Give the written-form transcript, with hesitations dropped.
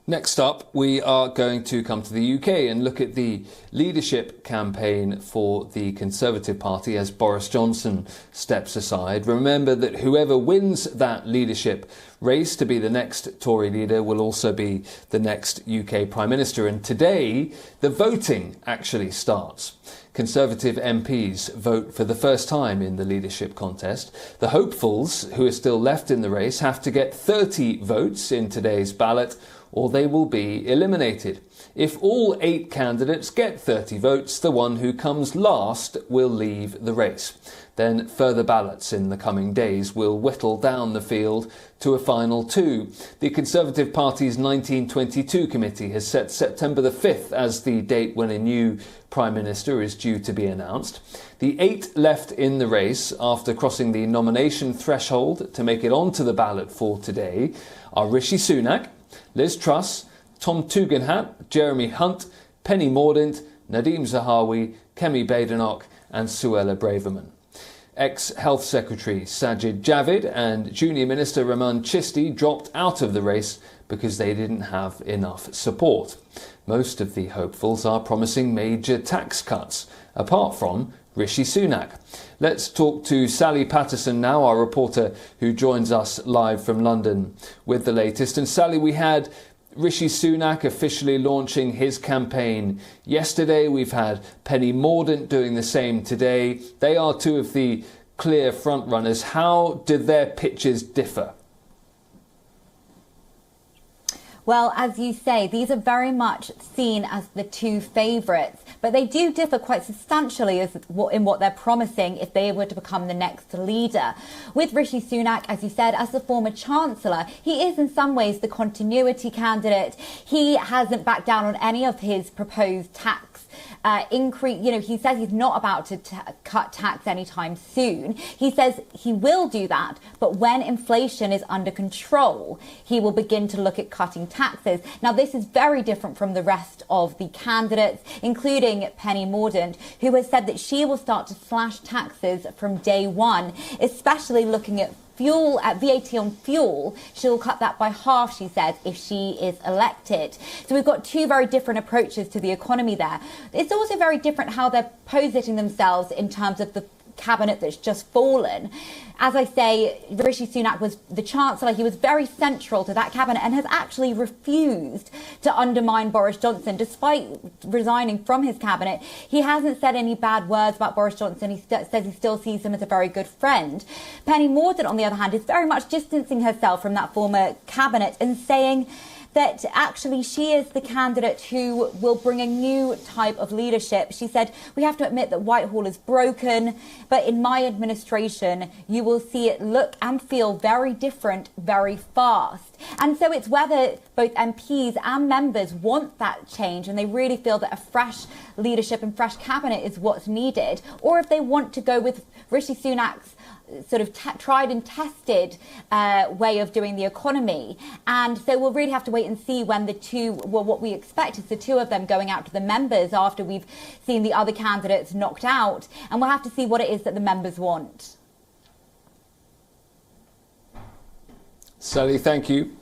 Next up, we are going to come to the UK and look at the leadership campaign for the Conservative Party as Boris Johnson steps aside. Remember that whoever wins that leadership race to be the next Tory leader will also be the next UK Prime Minister. And today, the voting actually starts. Conservative MPs vote for the first time in the leadership contest. The hopefuls, who are still left in the race, have to get 30 votes in today's ballot, or they will be eliminated. If all 8 candidates get 30 votes, the one who comes last will leave the race. Then further ballots in the coming days will whittle down the field to a final 2. The Conservative Party's 1922 committee has set September the 5th as the date when a new Prime Minister is due to be announced. The 8 left in the race after crossing the nomination threshold to make it onto the ballot for today are Rishi Sunak, Liz Truss, Tom Tugendhat, Jeremy Hunt, Penny Mordaunt, Nadhim Zahawi, Kemi Badenoch and Suella Braverman. Ex-Health Secretary Sajid Javid and Junior Minister Raman Chisti dropped out of the race because they didn't have enough support. Most of the hopefuls are promising major tax cuts, apart from Rishi Sunak. Let's talk to Sally Patterson now, our reporter who joins us live from London with the latest. And Sally, we had Rishi Sunak officially launching his campaign yesterday. We've had Penny Mordaunt doing the same today. They are 2 of the clear frontrunners. How did their pitches differ? Well, as you say, these are very much seen as the 2 favourites, but they do differ quite substantially in what they're promising if they were to become the next leader. With Rishi Sunak, as you said, as the former Chancellor, he is in some ways the continuity candidate. He hasn't backed down on any of his proposed tax increase. You know, he says he's not about to cut tax anytime soon. He says he will do that, but when inflation is under control, he will begin to look at cutting taxes. Now, this is very different from the rest of the candidates, including Penny Mordaunt, who has said that she will start to slash taxes from day one, especially looking at fuel, at VAT on fuel. She'll cut that by half, she says, if she is elected. So we've got 2 very different approaches to the economy there. It's also very different how they're positioning themselves in terms of the cabinet that's just fallen. As I say, Rishi Sunak was the Chancellor. He was very central to that cabinet and has actually refused to undermine Boris Johnson. Despite resigning from his cabinet, he hasn't said any bad words about Boris Johnson. He says he still sees him as a very good friend. Penny Mordaunt, on the other hand, is very much distancing herself from that former cabinet and saying that actually she is the candidate who will bring a new type of leadership. She said, we have to admit that Whitehall is broken, but in my administration, you will see it look and feel very different very fast. And so it's whether both MPs and members want that change and they really feel that a fresh leadership and fresh cabinet is what's needed, or if they want to go with Rishi Sunak's sort of tried and tested way of doing the economy. And so we'll really have to wait and see when the 2, well, what we expect is the 2 of them going out to the members after we've seen the other candidates knocked out. And we'll have to see what it is that the members want. Sally, thank you.